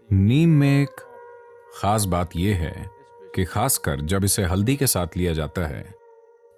नीम में एक खास बात यह है कि खासकर जब इसे हल्दी के साथ लिया जाता है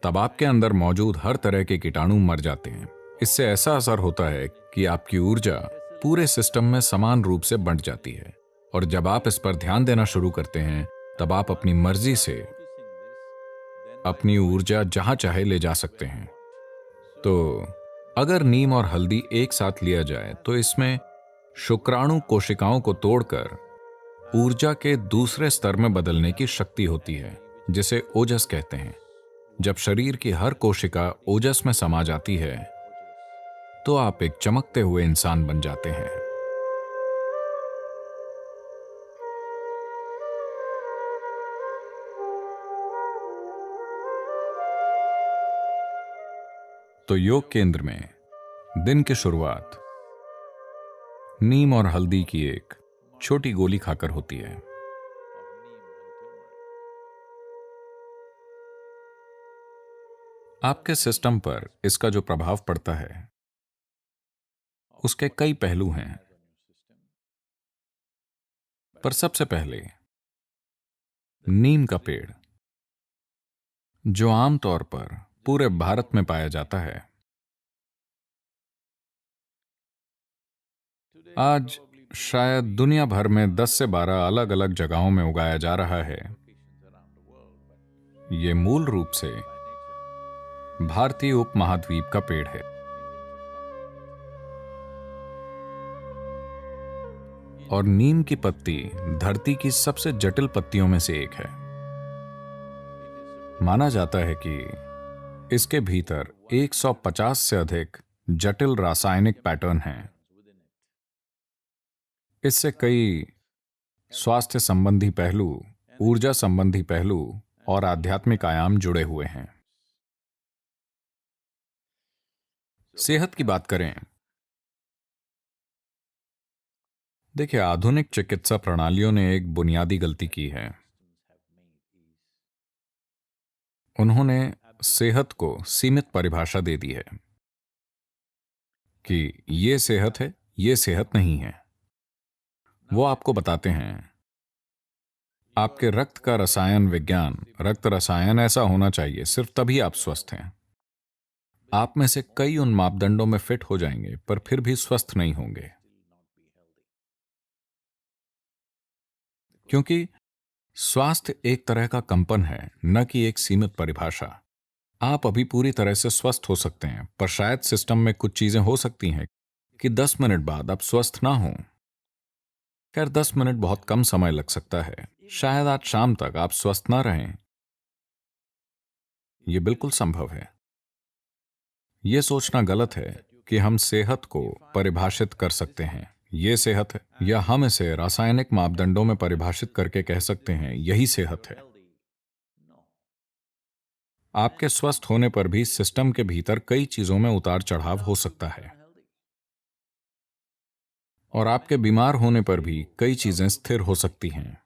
तब आपके अंदर मौजूद हर तरह के कीटाणु मर जाते हैं। इससे ऐसा असर होता है कि आपकी ऊर्जा पूरे सिस्टम में समान रूप से बंट जाती है और जब आप इस पर ध्यान देना शुरू करते हैं तब आप अपनी मर्जी से अपनी ऊर्जा जहां चाहे ले जा सकते हैं। तो अगर नीम और हल्दी एक साथ लिया जाए तो इसमें शुक्राणु कोशिकाओं को तोड़कर ऊर्जा के दूसरे स्तर में बदलने की शक्ति होती है, जिसे ओजस कहते हैं। जब शरीर की हर कोशिका ओजस में समा जाती है तो आप एक चमकते हुए इंसान बन जाते हैं। तो योग केंद्र में दिन की शुरुआत नीम और हल्दी की एक छोटी गोली खाकर होती है। आपके सिस्टम पर इसका जो प्रभाव पड़ता है उसके कई पहलू हैं, पर सबसे पहले नीम का पेड़ जो आमतौर पर पूरे भारत में पाया जाता है, आज शायद दुनिया भर में 10 से 12 अलग अलग जगहों में उगाया जा रहा है। यह मूल रूप से भारतीय उपमहाद्वीप का पेड़ है और नीम की पत्ती धरती की सबसे जटिल पत्तियों में से एक है। माना जाता है कि इसके भीतर 150 से अधिक जटिल रासायनिक पैटर्न हैं। इससे कई स्वास्थ्य संबंधी पहलू, ऊर्जा संबंधी पहलू और आध्यात्मिक आयाम जुड़े हुए हैं। सेहत की बात करें, देखिए, आधुनिक चिकित्सा प्रणालियों ने एक बुनियादी गलती की है। उन्होंने सेहत को सीमित परिभाषा दे दी है कि ये सेहत है, ये सेहत नहीं है। वो आपको बताते हैं आपके रक्त का रसायन विज्ञान, रक्त रसायन ऐसा होना चाहिए, सिर्फ तभी आप स्वस्थ हैं। आप में से कई उन मापदंडों में फिट हो जाएंगे पर फिर भी स्वस्थ नहीं होंगे, क्योंकि स्वास्थ्य एक तरह का कंपन है, न कि एक सीमित परिभाषा। आप अभी पूरी तरह से स्वस्थ हो सकते हैं, पर शायद सिस्टम में कुछ चीजें हो सकती हैं कि 10 मिनट बाद आप स्वस्थ ना हों। खैर, 10 मिनट बहुत कम समय लग सकता है। शायद आज शाम तक आप स्वस्थ ना रहें। यह बिल्कुल संभव है। यह सोचना गलत है कि हम सेहत को परिभाषित कर सकते हैं, यह सेहत है, या हम इसे रासायनिक मापदंडों में परिभाषित करके कह सकते हैं यही सेहत है। आपके स्वस्थ होने पर भी सिस्टम के भीतर कई चीजों में उतार चढ़ाव हो सकता है और आपके बीमार होने पर भी कई चीजें स्थिर हो सकती हैं।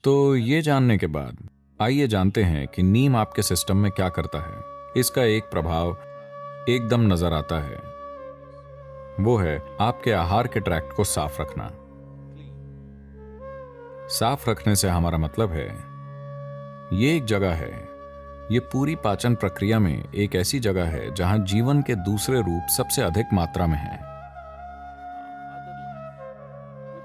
तो ये जानने के बाद आइए जानते हैं कि नीम आपके सिस्टम में क्या करता है। इसका एक प्रभाव एकदम नजर आता है, वो है आपके आहार के ट्रैक्ट को साफ रखना। साफ रखने से हमारा मतलब है ये एक जगह है, ये पूरी पाचन प्रक्रिया में एक ऐसी जगह है जहां जीवन के दूसरे रूप सबसे अधिक मात्रा में हैं।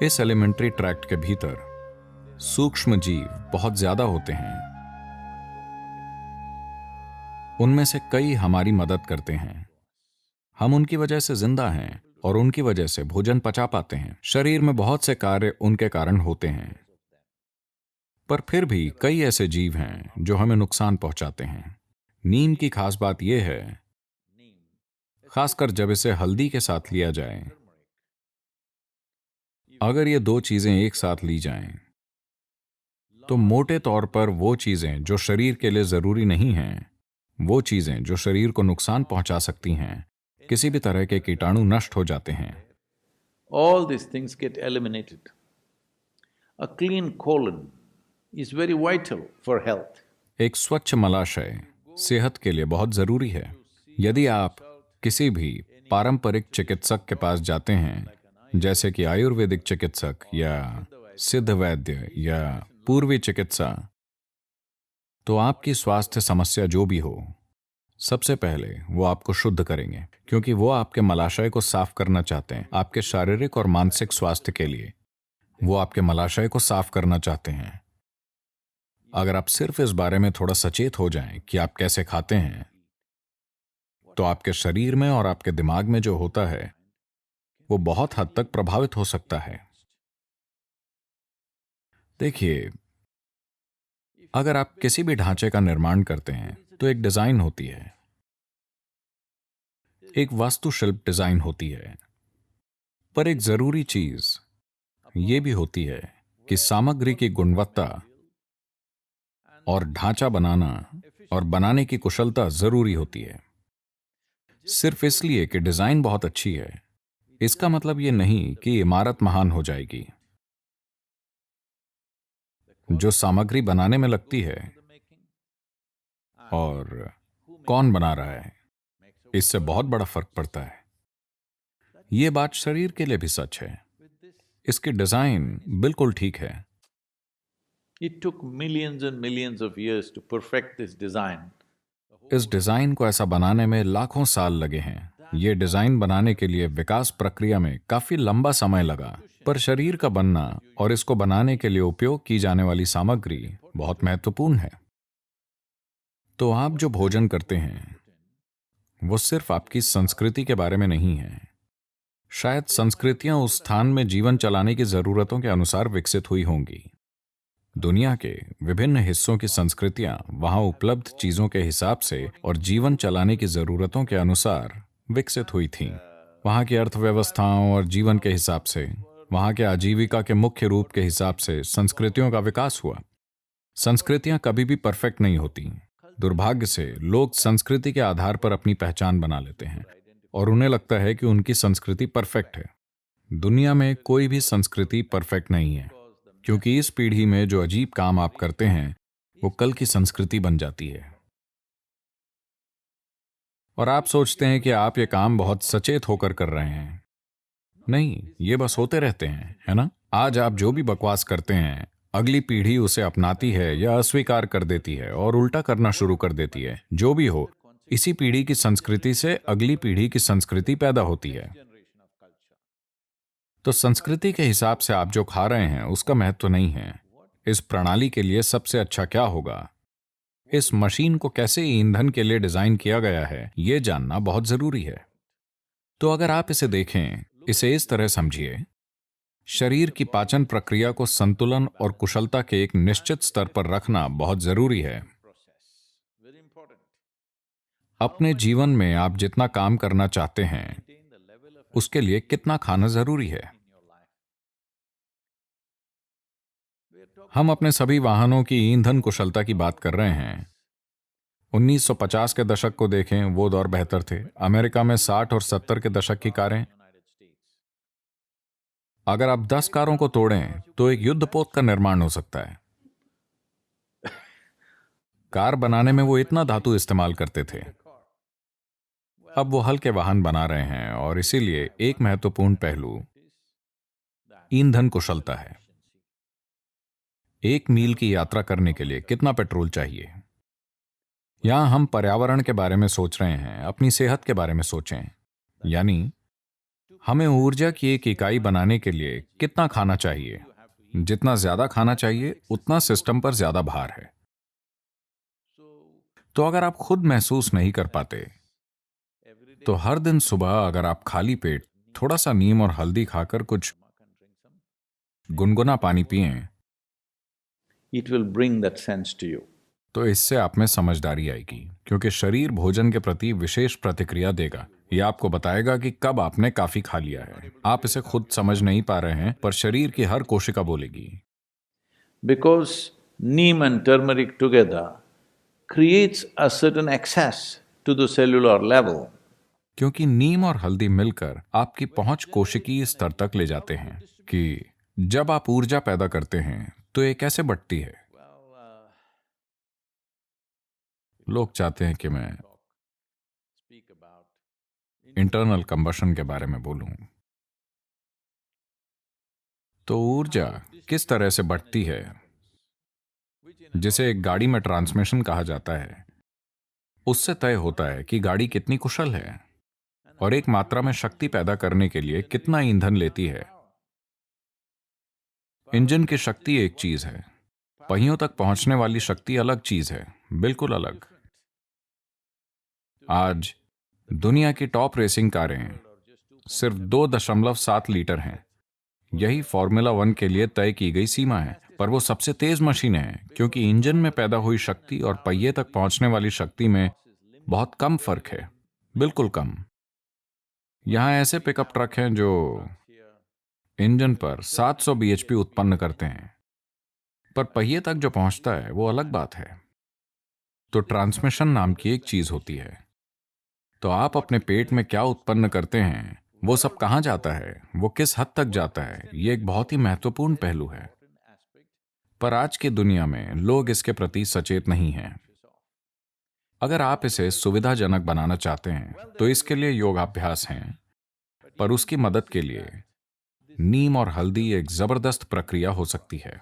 इस एलिमेंट्री ट्रैक्ट के भीतर सूक्ष्म जीव बहुत ज्यादा होते हैं। उनमें से कई हमारी मदद करते हैं। हम उनकी वजह से जिंदा हैं और उनकी वजह से भोजन पचा पाते हैं। शरीर में बहुत से कार्य उनके कारण होते हैं, पर फिर भी कई ऐसे जीव हैं जो हमें नुकसान पहुंचाते हैं। नीम की खास बात यह है, खासकर जब इसे हल्दी के साथ लिया जाए, अगर ये दो चीजें एक साथ ली जाएं, तो मोटे तौर पर वो चीजें जो शरीर के लिए जरूरी नहीं हैं, वो चीजें जो शरीर को नुकसान पहुंचा सकती हैं, किसी भी तरह के कीटाणु नष्ट हो जाते हैं। All these things get eliminated. A clean colon is very vital for health. एक स्वच्छ मलाशय सेहत के लिए बहुत जरूरी है। यदि आप किसी भी पारंपरिक चिकित्सक के पास जाते हैं जैसे कि आयुर्वेदिक चिकित्सक या सिद्ध वैद्य या पूर्वी चिकित्सा, तो आपकी स्वास्थ्य समस्या जो भी हो, सबसे पहले वो आपको शुद्ध करेंगे, क्योंकि वो आपके मलाशय को साफ करना चाहते हैं। आपके शारीरिक और मानसिक स्वास्थ्य के लिए वो आपके मलाशय को साफ करना चाहते हैं। अगर आप सिर्फ इस बारे में थोड़ा सचेत हो जाएं कि आप कैसे खाते हैं, तो आपके शरीर में और आपके दिमाग में जो होता है वो बहुत हद तक प्रभावित हो सकता है। देखिए, अगर आप किसी भी ढांचे का निर्माण करते हैं तो एक डिजाइन होती है, एक वास्तुशिल्प डिजाइन होती है, पर एक जरूरी चीज ये भी होती है कि सामग्री की गुणवत्ता और ढांचा बनाना और बनाने की कुशलता जरूरी होती है। सिर्फ इसलिए कि डिजाइन बहुत अच्छी है, इसका मतलब ये नहीं कि इमारत महान हो जाएगी। जो सामग्री बनाने में लगती है और कौन बना रहा है, इससे बहुत बड़ा फर्क पड़ता है। ये बात शरीर के लिए भी सच है। इसकी डिजाइन बिल्कुल ठीक है। It took millions and millions of years to perfect this design. इस डिजाइन को ऐसा बनाने में लाखों साल लगे हैं। ये डिजाइन बनाने के लिए विकास प्रक्रिया में काफी लंबा समय लगा, पर शरीर का बनना और इसको बनाने के लिए उपयोग की जाने वाली सामग्री बहुत महत्वपूर्ण है। तो आप जो भोजन करते हैं वो सिर्फ आपकी संस्कृति के बारे में नहीं है। शायद संस्कृतियां उस स्थान में जीवन चलाने की जरूरतों के अनुसार विकसित हुई होंगी। दुनिया के विभिन्न हिस्सों की संस्कृतियां वहां उपलब्ध चीजों के हिसाब से और जीवन चलाने की जरूरतों के अनुसार विकसित हुई थीं। वहां की अर्थव्यवस्थाओं और जीवन के हिसाब से, वहां के आजीविका के मुख्य रूप के हिसाब से संस्कृतियों का विकास हुआ। संस्कृतियां कभी भी परफेक्ट नहीं होती। दुर्भाग्य से लोग संस्कृति के आधार पर अपनी पहचान बना लेते हैं और उन्हें लगता है कि उनकी संस्कृति परफेक्ट है। दुनिया में कोई भी संस्कृति परफेक्ट नहीं है, क्योंकि इस पीढ़ी में जो अजीब काम आप करते हैं वो कल की संस्कृति बन जाती है। और आप सोचते हैं कि आप ये काम बहुत सचेत होकर कर रहे हैं। नहीं, ये बस होते रहते हैं, है ना? आज आप जो भी बकवास करते हैं, अगली पीढ़ी उसे अपनाती है या अस्वीकार कर देती है और उल्टा करना शुरू कर देती है। जो भी हो, इसी पीढ़ी की संस्कृति से अगली पीढ़ी की संस्कृति पैदा होती है। तो संस्कृति के हिसाब से आप जो खा रहे हैं उसका महत्व नहीं है। इस प्रणाली के लिए सबसे अच्छा क्या होगा, इस मशीन को कैसे ईंधन के लिए डिजाइन किया गया है, यह जानना बहुत जरूरी है। तो अगर आप इसे देखें, इसे इस तरह समझिए, शरीर की पाचन प्रक्रिया को संतुलन और कुशलता के एक निश्चित स्तर पर रखना बहुत जरूरी है। अपने जीवन में आप जितना काम करना चाहते हैं उसके लिए कितना खाना जरूरी है। हम अपने सभी वाहनों की ईंधन कुशलता की बात कर रहे हैं। 1950 के दशक को देखें, वो दौर बेहतर थे। अमेरिका में 60 और 70 के दशक की कारें, अगर आप 10 कारों को तोड़ें तो एक युद्धपोत का निर्माण हो सकता है। कार बनाने में वो इतना धातु इस्तेमाल करते थे। अब वो हल्के वाहन बना रहे हैं और इसीलिए एक महत्वपूर्ण पहलू ईंधन कुशलता है। 1 मील की यात्रा करने के लिए कितना पेट्रोल चाहिए? यहां हम पर्यावरण के बारे में सोच रहे हैं, अपनी सेहत के बारे में सोचें। यानी हमें ऊर्जा की एक इकाई बनाने के लिए कितना खाना चाहिए? जितना ज्यादा खाना चाहिए उतना सिस्टम पर ज्यादा भार है। तो अगर आप खुद महसूस नहीं कर पाते तो हर दिन सुबह अगर आप खाली पेट थोड़ा सा नीम और हल्दी खाकर कुछ गुनगुना पानी पिएं, It will bring that sense to you. तो इससे आप में समझदारी आएगी, क्योंकि शरीर भोजन के प्रति विशेष प्रतिक्रिया देगा। यह आपको बताएगा कि कब आपने काफी खा लिया है। आप इसे खुद समझ नहीं पा रहे हैं, पर शरीर की हर कोशिका बोलेगी। Because neem and turmeric together creates a certain access to the cellular level. क्योंकि नीम और हल्दी मिलकर आपकी पहुंच कोशिकीय स्तर तक ले जाते हैं कि जब आप ऊर्जा पैदा करते हैं तो ये कैसे बढ़ती है। लोग चाहते हैं कि मैं इंटरनल कंबशन के बारे में बोलूं। तो ऊर्जा किस तरह से बढ़ती है, जिसे एक गाड़ी में ट्रांसमिशन कहा जाता है, उससे तय होता है कि गाड़ी कितनी कुशल है और एक मात्रा में शक्ति पैदा करने के लिए कितना ईंधन लेती है। इंजन की शक्ति एक चीज है, पहियों तक पहुंचने वाली शक्ति अलग चीज है, बिल्कुल अलग। आज दुनिया की टॉप रेसिंग कारें सिर्फ 2.7 लीटर हैं। यही फॉर्मूला 1 के लिए तय की गई सीमा है, पर वो सबसे तेज मशीनें हैं क्योंकि इंजन में पैदा हुई शक्ति और पहिए तक पहुंचने वाली शक्ति में बहुत कम फर्क है, बिल्कुल कम। यहां ऐसे पिकअप ट्रक हैं जो इंजन पर 700 bhp उत्पन्न करते हैं, पर पहिए तक जो पहुंचता है वो अलग बात है। तो ट्रांसमिशन नाम की एक चीज होती है। तो आप अपने पेट में क्या उत्पन्न करते हैं, वो सब कहां जाता है, वो किस हद तक जाता है, ये एक बहुत ही महत्वपूर्ण पहलू है। पर आज की दुनिया में लोग इसके प्रति सचेत नहीं हैं। अगर आप इसे सुविधाजनक बनाना चाहते हैं तो इसके लिए योगाभ्यास हैं, पर उसकी मदद के लिए नीम और हल्दी एक जबरदस्त प्रक्रिया हो सकती है,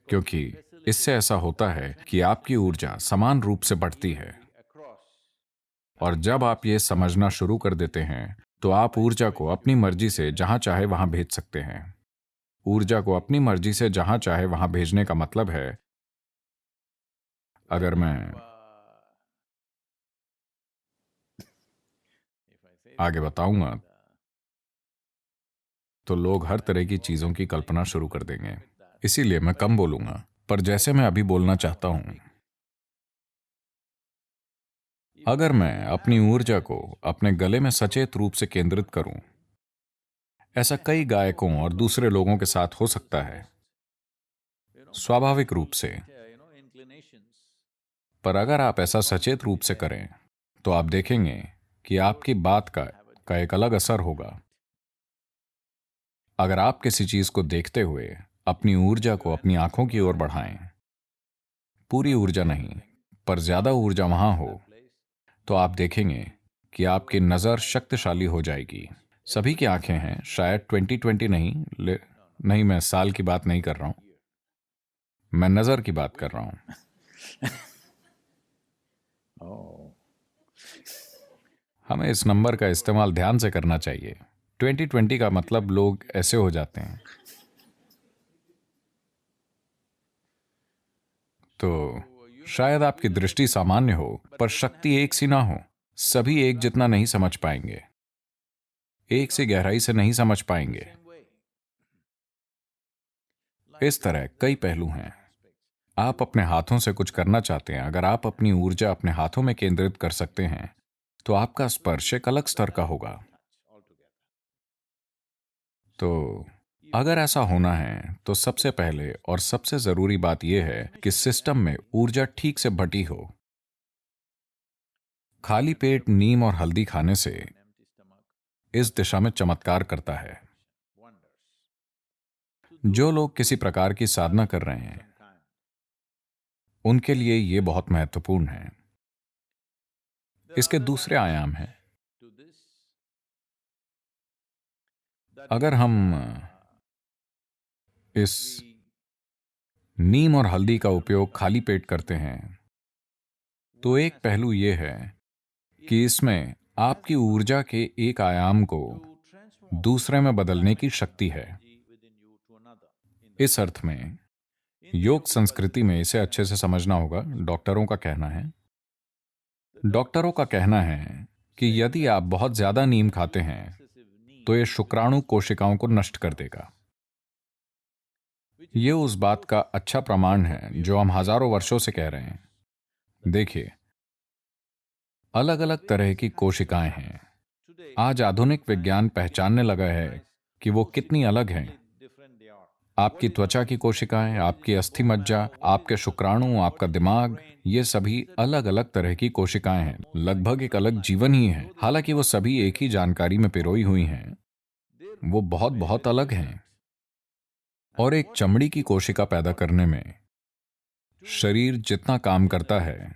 क्योंकि इससे ऐसा होता है कि आपकी ऊर्जा समान रूप से बढ़ती है। और जब आप ये समझना शुरू कर देते हैं तो आप ऊर्जा को अपनी मर्जी से जहां चाहे वहां भेज सकते हैं। ऊर्जा को अपनी मर्जी से जहां चाहे वहां भेजने का मतलब है, अगर मैं आगे बताऊंगा तो लोग हर तरह की चीजों की कल्पना शुरू कर देंगे, इसीलिए मैं कम बोलूंगा। पर जैसे मैं अभी बोलना चाहता हूं, अगर मैं अपनी ऊर्जा को अपने गले में सचेत रूप से केंद्रित करूं, ऐसा कई गायकों और दूसरे लोगों के साथ हो सकता है, स्वाभाविक रूप से। पर अगर आप ऐसा सचेत रूप से करें तो आप देखेंगे कि आपकी बात का एक अलग असर होगा। अगर आप किसी चीज को देखते हुए अपनी ऊर्जा को अपनी आंखों की ओर बढ़ाएं, पूरी ऊर्जा नहीं पर ज्यादा ऊर्जा वहां हो, तो आप देखेंगे कि आपकी नजर शक्तिशाली हो जाएगी। सभी की आंखें हैं, शायद 2020 नहीं, नहीं, मैं साल की बात नहीं कर रहा हूं, मैं नजर की बात कर रहा हूं। हमें इस नंबर का इस्तेमाल ध्यान से करना चाहिए। 2020 का मतलब लोग ऐसे हो जाते हैं। तो शायद आपकी दृष्टि सामान्य हो पर शक्ति एक सी ना हो। सभी एक जितना नहीं समझ पाएंगे, एक सी गहराई से नहीं समझ पाएंगे। इस तरह कई पहलू हैं। आप अपने हाथों से कुछ करना चाहते हैं, अगर आप अपनी ऊर्जा अपने हाथों में केंद्रित कर सकते हैं तो आपका स्पर्श एक अलग स्तर का होगा। तो अगर ऐसा होना है तो सबसे पहले और सबसे जरूरी बात यह है कि सिस्टम में ऊर्जा ठीक से बटी हो। खाली पेट नीम और हल्दी खाने से इस दिशा में चमत्कार करता है। जो लोग किसी प्रकार की साधना कर रहे हैं उनके लिए यह बहुत महत्वपूर्ण है। इसके दूसरे आयाम हैं। अगर हम इस नीम और हल्दी का उपयोग खाली पेट करते हैं तो एक पहलू यह है कि इसमें आपकी ऊर्जा के एक आयाम को दूसरे में बदलने की शक्ति है। इस अर्थ में योग संस्कृति में इसे अच्छे से समझना होगा। डॉक्टरों का कहना है, कि यदि आप बहुत ज्यादा नीम खाते हैं तो यह शुक्राणु कोशिकाओं को नष्ट कर देगा। यह उस बात का अच्छा प्रमाण है जो हम हजारों वर्षों से कह रहे हैं। देखिए, अलग अलग तरह की कोशिकाएं हैं। आज आधुनिक विज्ञान पहचानने लगा है कि वो कितनी अलग हैं। आपकी त्वचा की कोशिकाएं, आपकी अस्थि मज्जा, आपके शुक्राणु, आपका दिमाग, ये सभी अलग अलग तरह की कोशिकाएं हैं। लगभग एक अलग जीवन ही है। हालांकि वो सभी एक ही जानकारी में पिरोई हुई हैं, वो बहुत बहुत अलग हैं। और एक चमड़ी की कोशिका पैदा करने में शरीर जितना काम करता है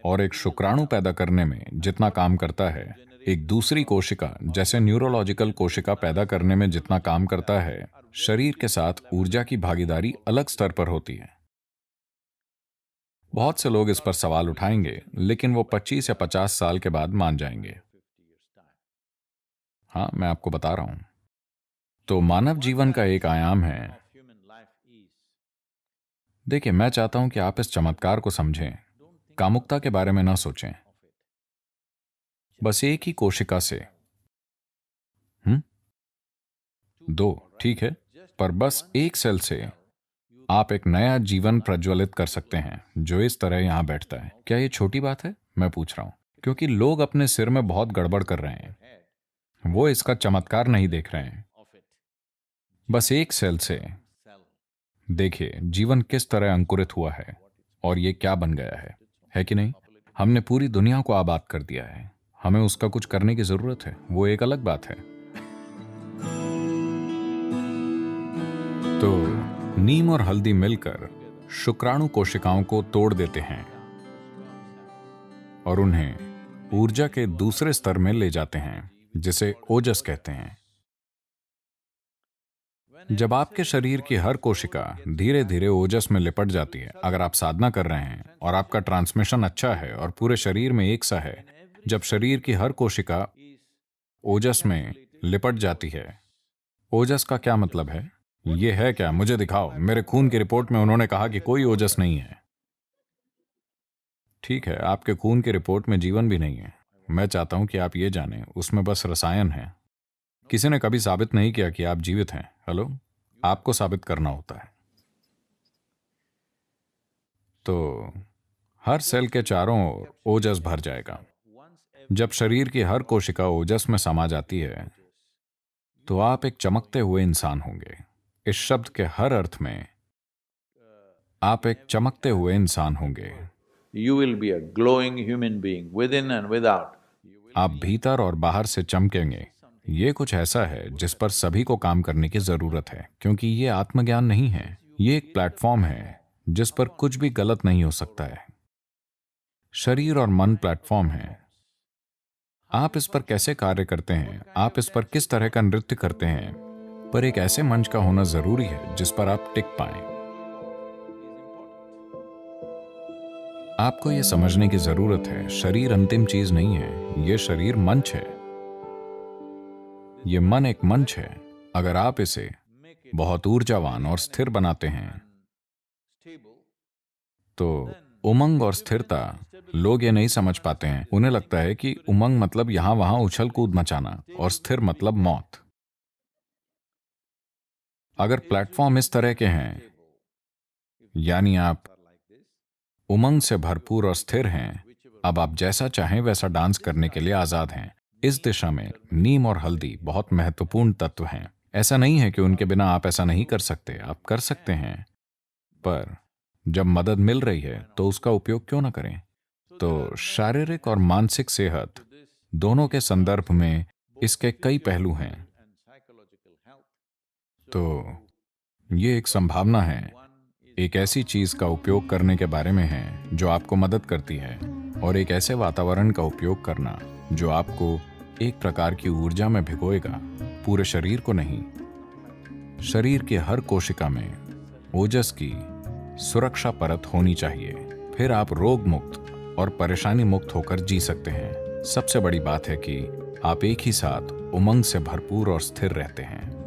और एक शुक्राणु पैदा करने में जितना काम करता है, एक दूसरी कोशिका जैसे न्यूरोलॉजिकल कोशिका पैदा करने में जितना काम करता है, शरीर के साथ ऊर्जा की भागीदारी अलग स्तर पर होती है। बहुत से लोग इस पर सवाल उठाएंगे, लेकिन वो 25 या 50 साल के बाद मान जाएंगे। हाँ, मैं आपको बता रहा हूं। तो मानव जीवन का एक आयाम है। देखिए, मैं चाहता हूं कि आप इस चमत्कार को समझें। कामुकता के बारे में ना सोचें। बस एक ही कोशिका से दो, ठीक है, पर बस एक सेल से आप एक नया जीवन प्रज्वलित कर सकते हैं जो इस तरह यहां बैठता है। क्या ये छोटी बात है? मैं पूछ रहा हूं, क्योंकि लोग अपने सिर में बहुत गड़बड़ कर रहे हैं। वो इसका चमत्कार नहीं देख रहे हैं। बस एक सेल से देखिए जीवन किस तरह अंकुरित हुआ है और ये क्या बन गया है कि नहीं? हमने पूरी दुनिया को आबाद कर दिया है। हमें उसका कुछ करने की जरूरत है, वो एक अलग बात है। तो नीम और हल्दी मिलकर शुक्राणु कोशिकाओं को तोड़ देते हैं और उन्हें ऊर्जा के दूसरे स्तर में ले जाते हैं, जिसे ओजस कहते हैं। जब आपके शरीर की हर कोशिका धीरे धीरे ओजस में लिपट जाती है, अगर आप साधना कर रहे हैं और आपका ट्रांसमिशन अच्छा है और पूरे शरीर में एक सा है, जब शरीर की हर कोशिका ओजस में लिपट जाती है। ओजस का क्या मतलब है? ये है क्या? मुझे दिखाओ। मेरे खून की रिपोर्ट में उन्होंने कहा कि कोई ओजस नहीं है। ठीक है, आपके खून की रिपोर्ट में जीवन भी नहीं है। मैं चाहता हूं कि आप ये जानें, उसमें बस रसायन है। किसी ने कभी साबित नहीं किया कि आप जीवित हैं। हेलो, आपको साबित करना होता है। तो हर सेल के चारों ओर ओजस भर जाएगा। जब शरीर की हर कोशिका ओजस में समा जाती है, तो आप एक चमकते हुए इंसान होंगे। इस शब्द के हर अर्थ में आप एक चमकते हुए इंसान होंगे। You will be a glowing human being within and without. आप भीतर और बाहर से चमकेंगे। ये कुछ ऐसा है जिस पर सभी को काम करने की जरूरत है, क्योंकि ये आत्मज्ञान नहीं है। ये एक प्लेटफॉर्म है जिस पर कुछ भी गलत नहीं हो सकता है। शरीर और मन प्लेटफॉर्म है। आप इस पर कैसे कार्य करते हैं, आप इस पर किस तरह का नृत्य करते हैं, पर एक ऐसे मंच का होना जरूरी है जिस पर आप टिक पाएं। आपको यह समझने की जरूरत है, शरीर अंतिम चीज नहीं है, यह शरीर मंच है। यह मन एक मंच है। अगर आप इसे बहुत ऊर्जावान और स्थिर बनाते हैं, तो उमंग और स्थिरता, लोग ये नहीं समझ पाते हैं। उन्हें लगता है कि उमंग मतलब यहां वहां उछल कूद मचाना और स्थिर मतलब मौत। अगर प्लेटफॉर्म इस तरह के हैं, यानी आप उमंग से भरपूर और स्थिर हैं, अब आप जैसा चाहें वैसा डांस करने के लिए आजाद हैं। इस दिशा में नीम और हल्दी बहुत महत्वपूर्ण तत्व हैं। ऐसा नहीं है कि उनके बिना आप ऐसा नहीं कर सकते, आप कर सकते हैं, पर जब मदद मिल रही है तो उसका उपयोग क्यों ना करें? तो शारीरिक और मानसिक सेहत दोनों के संदर्भ में इसके कई पहलू हैं। तो ये एक संभावना है, एक ऐसी चीज का उपयोग करने के बारे में है जो आपको मदद करती है, और एक ऐसे वातावरण का उपयोग करना जो आपको एक प्रकार की ऊर्जा में भिगोएगा, पूरे शरीर को नहीं। शरीर की हर कोशिका में ओजस की सुरक्षा परत होनी चाहिए, फिर आप रोग मुक्त और परेशानी मुक्त होकर जी सकते हैं। सबसे बड़ी बात है कि आप एक ही साथ उमंग से भरपूर और स्थिर रहते हैं।